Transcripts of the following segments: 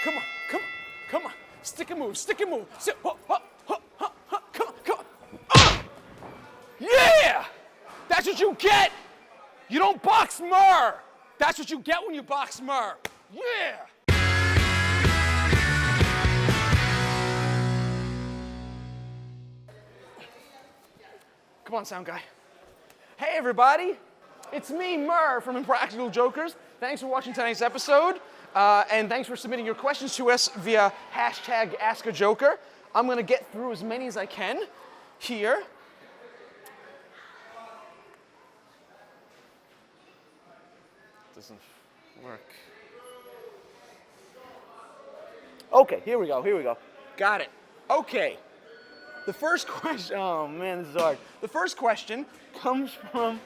Come on, come on, come on. Stick and move, stick and move. Come on. Yeah! That's what you get! You don't box Murr! That's what you get when you box Murr. Yeah! Come on, sound guy. Hey, everybody. It's me, Murr, from Impractical Jokers. Thanks for watching tonight's episode, and thanks for submitting your questions to us via #AskAJoker. I'm going to get through as many as I can here. Doesn't work. Okay, here we go. Got it. Okay. The first question, oh man, this is hard. The first question comes from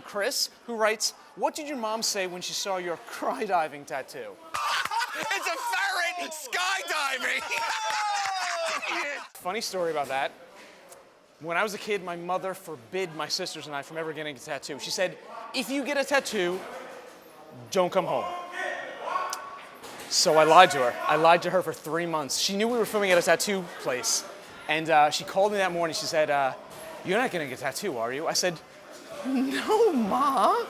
Chris, who writes, "What did your mom say when she saw your skydiving tattoo?" It's a ferret skydiving! Funny story about that. When I was a kid, my mother forbid my sisters and I from ever getting a tattoo. She said, if you get a tattoo, don't come home. So I lied to her. I lied to her for 3 months. She knew we were filming at a tattoo place. And she called me that morning. She said, you're not getting a tattoo, are you? I said, no, Ma.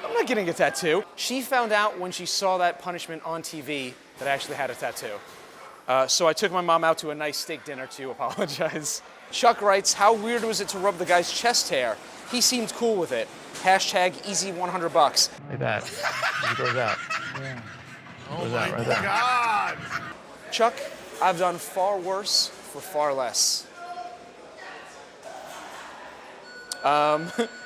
I'm not getting a tattoo. She found out when she saw that punishment on TV that I actually had a tattoo. So I took my mom out to a nice steak dinner to apologize. Chuck writes, how weird was it to rub the guy's chest hair? He seemed cool with it. #easy $100. Like that. It goes out. Yeah. Oh my God! Chuck, I've done far worse for far less.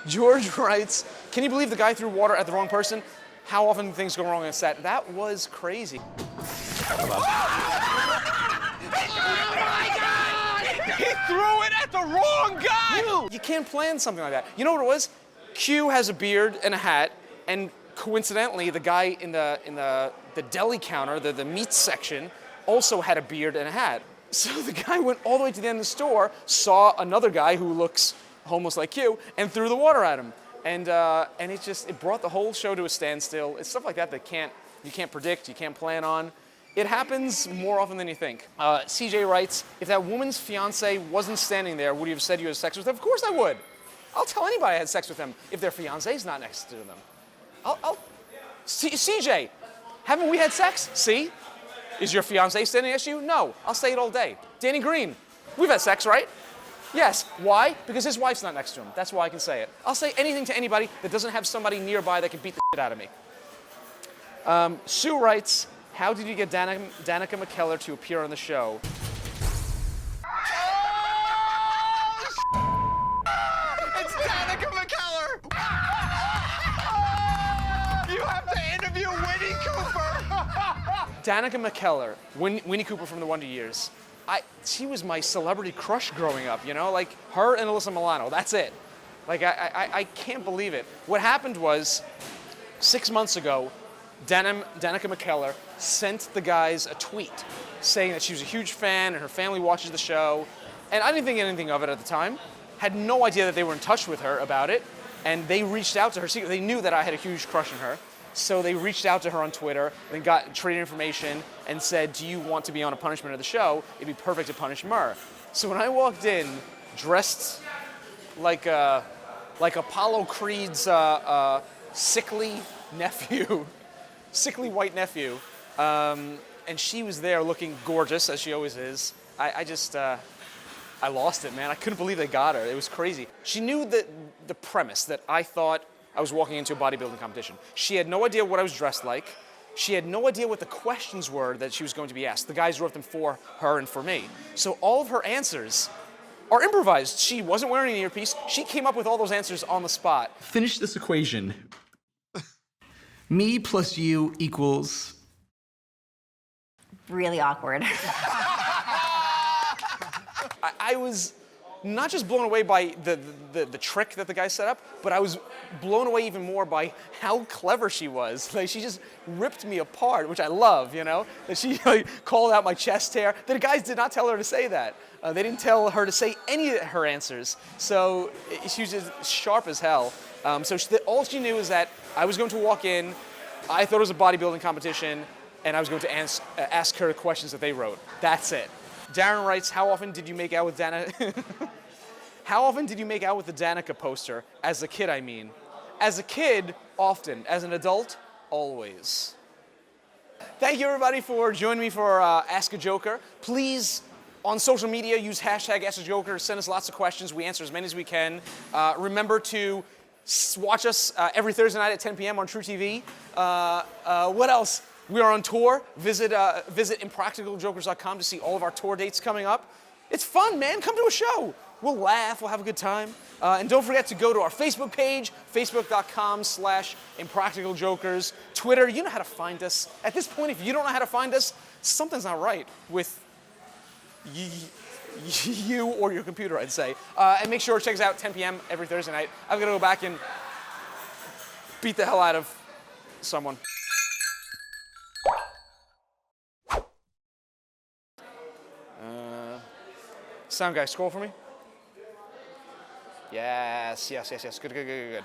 George writes, can you believe the guy threw water at the wrong person? How often do things go wrong on set? That was crazy. Oh my God! He threw it at the wrong guy! You can't plan something like that. You know what it was? Q has a beard and a hat, and coincidentally, the guy in the deli counter, the meat section, also had a beard and a hat. So the guy went all the way to the end of the store, saw another guy who looks almost like Q, and threw the water at him. And it brought the whole show to a standstill. It's stuff like that you can't predict, you can't plan on. It happens more often than you think. CJ writes, if that woman's fiance wasn't standing there, would you have said you had sex with them? Of course I would. I'll tell anybody I had sex with them if their fiance's not next to them. CJ, haven't we had sex? See? Is your fiance standing next to you? No. I'll say it all day. Danny Green, we've had sex, right? Yes. Why? Because his wife's not next to him. That's why I can say it. I'll say anything to anybody that doesn't have somebody nearby that can beat the shit out of me. Sue writes, how did you get Danica McKellar to appear on the show? It's Danica McKellar! You have to interview Winnie Cooper! Danica McKellar, Winnie Cooper from the Wonder Years. She was my celebrity crush growing up, you know? Like, her and Alyssa Milano, that's it. Like, I can't believe it. What happened was, 6 months ago, Danica McKellar sent the guys a tweet saying that she was a huge fan and her family watches the show. And I didn't think anything of it at the time. Had no idea that they were in touch with her about it. And they reached out to her. They knew that I had a huge crush on her. So they reached out to her on Twitter and traded information and said, do you want to be on a punishment of the show? It'd be perfect to punish Murr. So when I walked in, dressed like Apollo Creed's sickly nephew, sickly white nephew, and she was there looking gorgeous, as she always is. I lost it, man. I couldn't believe they got her. It was crazy. She knew the premise that I thought I was walking into a bodybuilding competition. She had no idea what I was dressed like. She had no idea what the questions were that she was going to be asked. The guys wrote them for her and for me. So all of her answers are improvised. She wasn't wearing an earpiece. She came up with all those answers on the spot. Finish this equation. Me plus you equals... Really awkward. I was not just blown away by the trick that the guy set up, but I was blown away even more by how clever she was. Like, she just ripped me apart, which I love, you know? That she called out my chest hair. The guys did not tell her to say that. They didn't tell her to say any of her answers. So she was just sharp as hell. All she knew is that I was going to walk in, I thought it was a bodybuilding competition, and I was going to ask her the questions that they wrote. That's it. Darren writes, how often did you make out with Danica? How often did you make out with the Danica poster? As a kid, I mean. As a kid, often. As an adult, always. Thank you, everybody, for joining me for Ask a Joker. Please, on social media, use hashtag Ask a Joker. Send us lots of questions. We answer as many as we can. Remember to watch us every Thursday night at 10 p.m. on truTV. What else? We are on tour. Visit impracticaljokers.com to see all of our tour dates coming up. It's fun, man. Come to a show. We'll laugh. We'll have a good time. And don't forget to go to our Facebook page, facebook.com/impracticaljokers. Twitter, you know how to find us. At this point, if you don't know how to find us, something's not right with you or your computer, I'd say. And make sure to check us out 10 p.m. every Thursday night. I'm going to go back and beat the hell out of someone. Sound guy, scroll for me. Yes. Good.